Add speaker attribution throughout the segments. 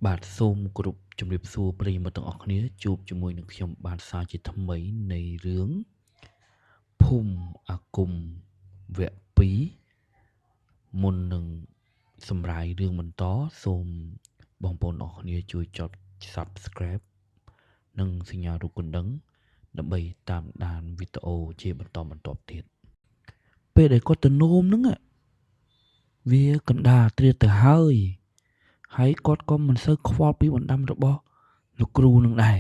Speaker 1: បាទសូមគោរពជំរាបសួរប្រិយមិត្តទាំងអស់គ្នាជួបជាមួយនឹងខ្ញុំបាទសាជាថ្មីនៃរឿងភូមិអាគមវគ្គ2មុននឹងសម្រាយរឿងបន្តសូមបងប្អូនអស់គ្នាជួយចុច Subscribe និងសញ្ញារូបកណ្ដឹងដើម្បីតាមដានវីដេអូជាបន្តបន្ទាប់ទៀតពេលដែលគាត់ទៅនោមហ្នឹងវាកណ្ដាលត្រៀតទៅហើយគាត់ក៏មិនសូវខ្វល់ពីបណ្ដាំរបស់លោកគ្រូនឹងដែរ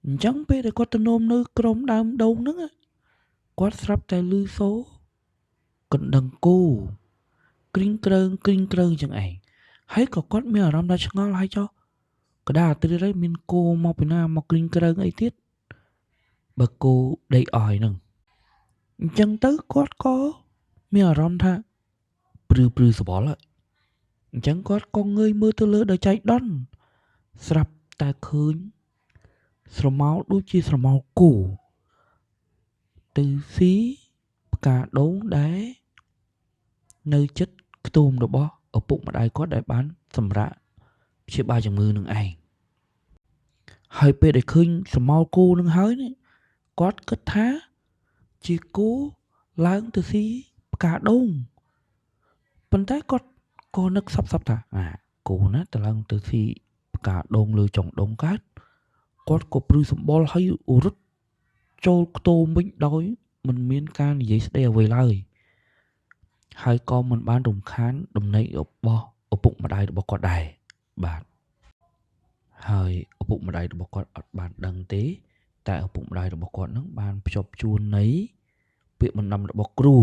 Speaker 1: អញ្ចឹងពេលដែលគាត់ទៅនោមនៅក្រោមដើមដូងហ្នឹងគាត់ស្រាប់តែឮសូរកណ្ដឹងគោគ្រីងគ្រើងចឹងឯងហើយក៏គាត់មានអារម្មណ៍ថាឆ្ងល់ហើយចុះកដាត្រៀតហើយមានគោមកពីណាមកគ្រីងគ្រើងអីទៀតបើគោដេកអស់ហើយហ្នឹងអញ្ចឹងទៅគាត់ក៏មានអារម្មណ៍ថាព្រឺសបល់ហើយអញ្ចឹងគាត់ក៏ងើយមើលទៅលើដោយចៃដន្យស្រាប់តែឃើញស្រមោលដូចជាស្រមោលគោទៅស៊ីផ្កាដូងដែលនៅចិត្តខ្ទមរបស់ឪពុកម្ដាយគាត់ដែលបានសម្រាកព្យាបាលជំងឺនឹងឯងហើយពេលដែលឃើញស្រមោលគោនឹងហើយគាត់គិតថាជាគោឡើងទៅស៊ីផ្កាដូងប៉ុន្តែគាត់ក៏នឹកសប្តាគោណាទៅឡើងទៅស៊ីផ្កាដូងលើចុងដូងកើតគាត់ក៏ព្រឺសម្បល់ហើយរត់ចូលខ្ទមវិញដោយមិនមានការនិយាយស្ដីអ្វីឡើយហើយក៏មិនបានរំខានដំណេករបស់ឪពុកម្ដាយរបស់គាត់ដែរបាទហើយឪពុកម្ដាយរបស់គាត់អត់បានដឹងទេតែឪពុកម្ដាយរបស់គាត់នឹងបានភ្ជាប់ជួននៃពាក្យបណ្ដាំរបស់គ្រូ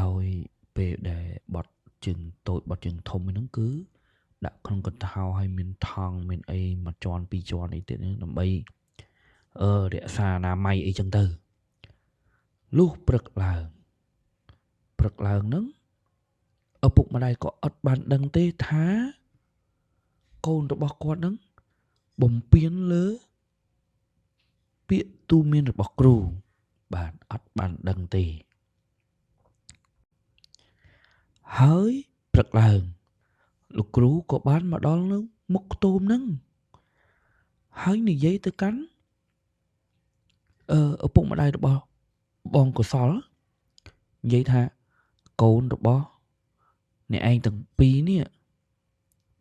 Speaker 1: ដោយពេលដែលបត់ជើងតូចបត់ជើងធំហ្នឹងគឺដាក់ក្នុងកន្ថោហើយមានថង់មានអីមួយជាន់ពីរជាន់អីទៀតដើម្បីរក្សាអនាម័យអីចឹងទៅលុះព្រឹកឡើងហ្នឹងឪពុកម្ដាយក៏អត់បានដឹងទេថាកូនរបស់គាត់នឹងបំពេញលើពាក្យទូមានរបស់គ្រូបាទអត់បានដឹងទេហើយព្រឹកឡើងលោកគ្រូក៏បានមកដល់នៅមុខខ្ទមហ្នឹងហើយនិយាយទៅកាន់ឪពុកម្ដាយរបស់បងកុសលនិយាយថាកូនរបស់អ្នកឯងទាំងពីរនេះ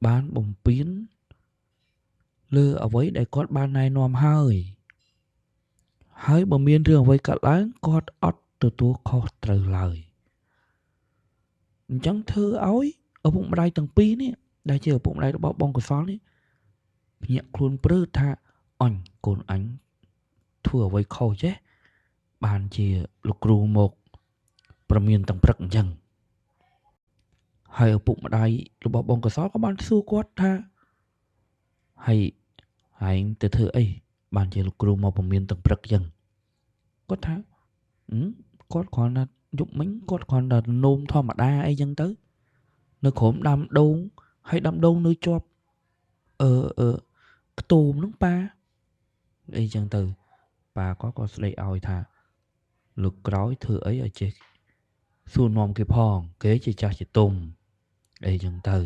Speaker 1: បានបំពេញលើអ្វីដែលគាត់បានណែនាំហើយបើមានរឿងអ្វីកើតឡើងគាត់អត់ទទួលខុសត្រូវឡើយអញ្ចឹងធ្វើឲ្យឪពុកម្ដាយទាំងពីរនេះដែលជាឪពុកម្ដាយរបស់បងកុសលនេះភ្ញាក់ខ្លួនព្រឺថាអញកូនអញធ្វើអ្វីខុសចេះបានជាលោកគ្រូមកប្រមានទាំងព្រឹកអញ្ចឹងហើយឪពុកម្ដាយរបស់បងកុសលក៏បានសួរគាត់ថាហើយឯងទៅធ្វើអីបានជាលោកគ្រូមកប្រមានទាំងព្រឹកអញ្ចឹងគាត់ថាគាត់គ្រាន់តែយប់មិញគាត់គ្រាន់តែនោមធម្មតាអីចឹងទៅនៅក្រោមដើមដូងហើយដើមដូងនៅជាប់ខ្ទមហ្នឹងប៉ាអីចឹងទៅប៉ាគាត់ក៏ស្ដីឲ្យថាលោកក្រោយធ្វើអីឲ្យចេះសួរនាំគេផងគេជាចាស់ជាទុំអីចឹងទៅ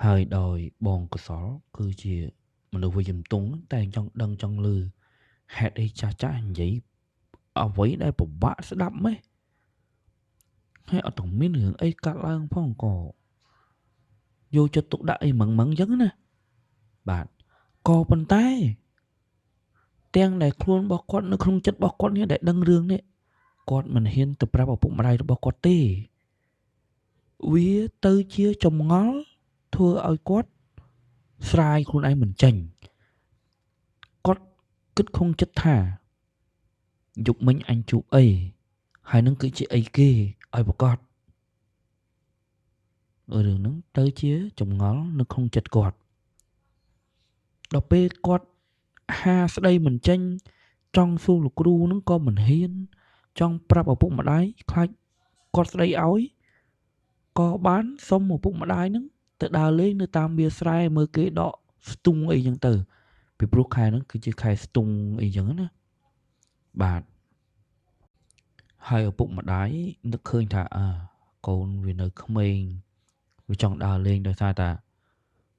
Speaker 1: ហើយដោយបងកុសលគឺជាមនុស្សវិយមទង់តែចង់ដឹងចង់ឮហេតុអីចាស់និយាយអ្វីដែលពិបាកស្ដាប់ម៉េះហើយអត់ទាំងមានរឿងអីកាត់ឡើងផងក៏យកចិត្តទុកដាក់អីម៉ងអញ្ចឹងណាបាទក៏ប៉ុន្តែទាំងដែលខ្លួនរបស់គាត់នៅក្នុងចិត្តរបស់គាត់នេះដែលដឹងរឿងនេះគាត់មិនហ៊ានទៅប្រាប់ឪពុកម្ដាយរបស់គាត់ទេវាទៅជាចម្ងល់ធ្វើឲ្យគាត់ស្រាយខ្លួនឯងមិនចេញគាត់គិតក្នុងចិត្តថាយប់មិញអញជួបអីហើយនឹងគឺជាអីគេឲ្យប្រកាសរឿងហ្នឹងទៅជាចម្ងល់នៅក្នុងចិត្តគាត់ដល់ពេលគាត់ហាស្ដីមិនចេញចង់សួរលោកគ្រូហ្នឹងក៏មិនហ៊ានចង់ប្រាប់ឪពុកម្ដាយខ្លាចគាត់ស្ដីឲ្យក៏បានសុំឪពុកម្ដាយហ្នឹងទៅដើរលេងនៅតាមវាលស្រែមើលគេដកស្ទូងអីចឹងទៅពីព្រោះខែហ្នឹងគឺជាខែស្ទូងអីចឹងណាបាទហើយឪពុកម្ដាយនឹកឃើញថាកូនវានៅក្មេង វាចង់ដើរលេងដោយសារតែ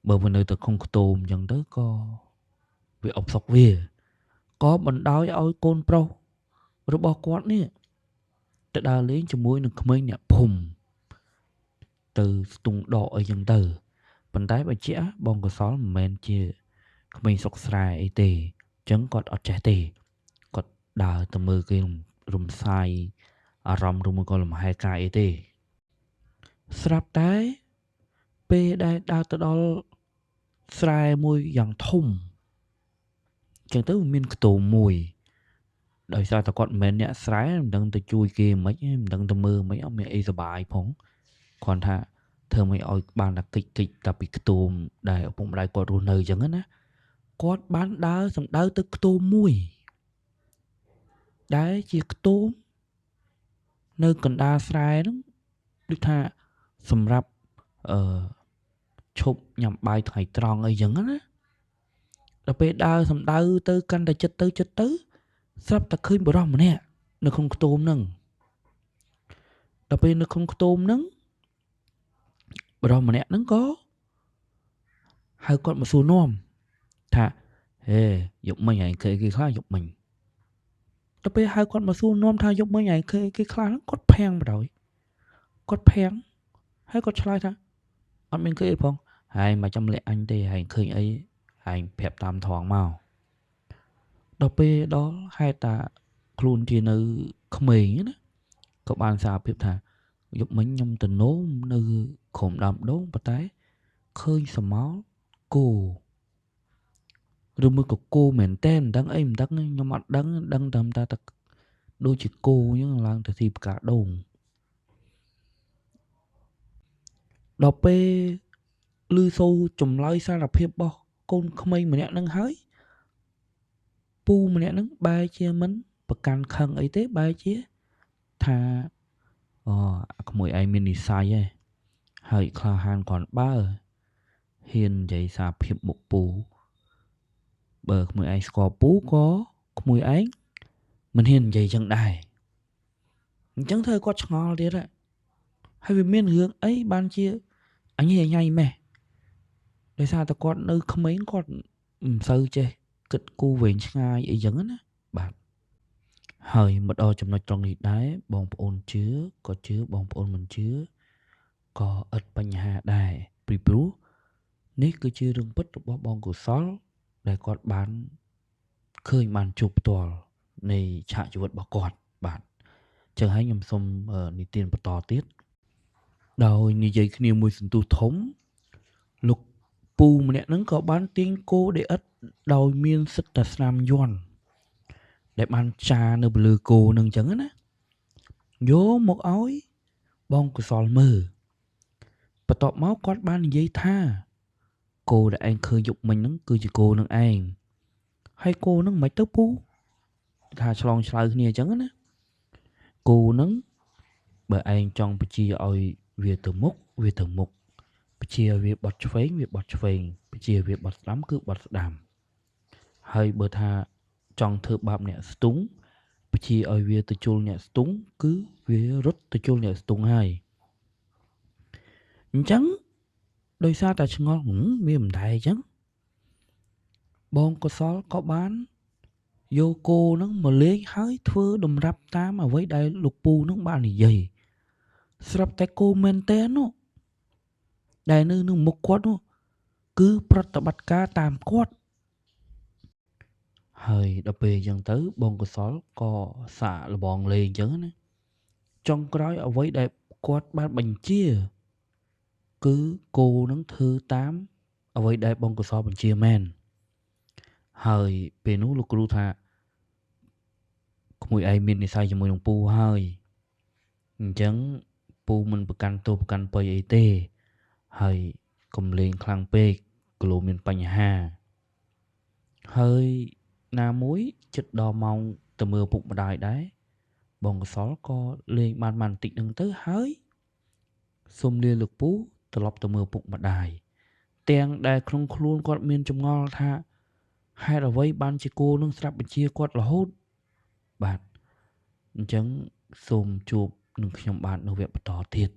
Speaker 1: បើវានៅតែក្នុងខ្ទមអញ្ចឹងទៅក៏វាអបសុកវាក៏បណ្ដោយឲ្យកូនប្រុសរបស់គាត់នេះទៅដើរលេងជាមួយនឹងក្មេងអ្នកភូមិទៅស្ទង់ដកអីចឹងទៅប៉ុន្តែបើជាបងកុសលមិនមែនជាក្មេងសុកស្រែអីទេអញ្ចឹងគាត់អត់ចេះទេគាត់ដើរទៅមើលគេរំសាយអារម្មណ៍ឬមួយក៏លំហែកាយអីទេស្រាប់តែពេលដែលដើរទៅដល់ស្រែមួយយ៉ាងធំអញ្ចឹងទៅមានខ្ទមមួយដោយសារតែគាត់មិនមែនអ្នកស្រែមិនដឹងទៅជួយគេមិនមិនដឹងទៅមើលមិនអត់មានអីសុបាយផងគាត់ថាធ្វើមិនឲ្យបានតែកិច្ចតែពីខ្ទមដែលឪពុកម្ដាយគាត់រស់នៅអញ្ចឹងណាគាត់បានដើរសម្ដៅទៅខ្ទមមួយដែលជាខ្ទមនៅកណ្ដាលស្រែហ្នឹងដូចថាសម្រាប់ឈប់ញ៉ាំបាយថ្ងៃត្រង់អីចឹងណាដល់ពេលដើរសម្ដៅទៅកាន់តែចិត្តទៅស្រាប់តែឃើញបុរសម្នាក់នៅក្នុងខ្ទមហ្នឹងដល់ពេលនៅក្នុងខ្ទមហ្នឹងបុរសម្នាក់ហ្នឹងក៏ហៅគាត់មកសួរនាំថាហេយកមិញឯងឃើញគេខ្លះយកមិញដល់ពេលហៅគាត់មកសួរនាំថាយកមិញឯងឃើញគេខ្លះហ្នឹងគាត់ភាំងបដ ாய் គាត់ភាំងហើយគាត់ឆ្លើយថាអត់មានឃើញអីផងហើយមកចាំលាក់អញទេហើយឃើញអីហើយប្រាប់តាមថងមកដល់ពេលដល់ហេតុតាខ្លួនជានៅក្មេងណាក៏បានសារភាពថាយកមិញខ្ញុំទៅនោមនៅក្រុមដើមដូងប៉ុន្តែឃើញសមោលគោឬមួយក៏គោមែនតែនមិនដឹងអីមិនដឹងខ្ញុំអត់ដឹងតាមតែដូចជាគោអញ្ចឹងឡើងទៅទីផ្កាដូងដល់ពេលឮសូរចម្លើយសារភាពរបស់កូនក្មេងម្នាក់ហ្នឹងហើយពូម្នាក់ហ្នឹងបែរជាមិនប្រកាន់ខឹងអីទេបែរជាថាក្មួយឯងមាននិស្ស័យឯងហើយក្លាហានគ្រាន់បើហ៊ាននិយាយសារភាពមុខពូបើក្មួយឯងស្គាល់ពូក៏ក្មួយឯងមិនហ៊ាននិយាយចឹងដែរអញ្ចឹងធ្វើគាត់ឆ្ងល់ទៀតហើយវាមានរឿងអីបានជាអញញ៉ៃម៉េះដោយសារតែគាត់នៅក្មេងគាត់មិនសូវចេះគិតគូរវែងឆ្ងាយអីចឹងណាបាទហើយមកដល់ចំណុចត្រង់នេះដែរបងប្អូនជឿក៏ជឿបងប្អូនមិនជឿក៏ឥតបញ្ហាដែរពីព្រោះនេះគឺជារឿងពិតរបស់បងកុសលដែលគាត់បានឃើញបានជួបផ្ទាល់នៃឆាកជីវិតរបស់គាត់បាទចឹងហើយខ្ញុំសូមនិទានបន្តទៀតដោយនិយាយគ្នាមួយសន្ទុះធំលោកពូម្នាក់ហ្នឹងក៏បានទាញគោដេអិតដោយមានសិទ្ធិស្នាមយ័ន្តដែលបានចានៅលើគោនឹងអញ្ចឹងណាយកមកឲ្យបងកុសលមើលបន្ទាប់មកគាត់បាននិយាយថាគោដែលឯងឃើញយកមិញហ្នឹងគឺជាគោនឹងឯងហើយគោហ្នឹងមិនទៅពូថាឆ្លងឆ្លើយគ្នាអញ្ចឹងណាគោហ្នឹងបើឯងចង់បញ្ជាឲ្យវាទៅមុខវាទៅមុខបញ្ជាវាបត់ឆ្វេងវាបត់ឆ្វេងបញ្ជាវាបត់ស្ដាំគឺបត់ស្ដាំហើយបើថាចង់ធ្វើបាបអ្នកស្ទង់បញ្ជាឲ្យវាទៅជុលអ្នកស្ទង់គឺវារត់ទៅជុលអ្នកស្ទង់ហើយអញ្ចឹងដោយសារតែឆ្ងល់វាមិនដែរអញ្ចឹងបងកុសលក៏បានយកគោនឹងមកលេងហើយធ្វើតម្រាប់តាមអ្វីដែលលោកពូនឹងបាននិយាយស្រាប់តែគោមែនតើនោះដែលនៅនឹងមុខគាត់នោះគឺប្រតិបត្តិការតាមគាត់ហើយដល់ពេលអញ្ចឹងទៅបងកុសលក៏សាកល្បងលេងអញ្ចឹងណាចុងក្រោយអ្វីដែលគាត់បានបញ្ជាគឺគោនឹងធ្វើតាមអ្វីដែលបងកុសលបញ្ជាមែនហើយពេលនោះលោកគ្រូថាក្មួយឯងមាននិស្ស័យជាមួយនឹងពូហើយអញ្ចឹងពូមិនប្រកាន់ទោសប្រកាន់ពៃអីទេហើយកុំលេងខ្លាំងពេកគីឡូមានបញ្ហាហើយណាមួយចិត្តដល់ម៉ោងទៅមើលពុកម្ដាយដែរបងកុសលក៏លេងបានបន្តិចហ្នឹងទៅហើយសុំលាលោកពូត្រឡប់ទៅមើលពុកម្ដាយទាំងដែលក្នុងខ្លួនគាត់មានចម្ងល់ថាហេតុអ្វីបានជាគោនឹងស្រាប់បញ្ជាគាត់រហូតបាទអញ្ចឹងសូមជួបនឹងខ្ញុំបាទនៅវគ្គបន្តទៀត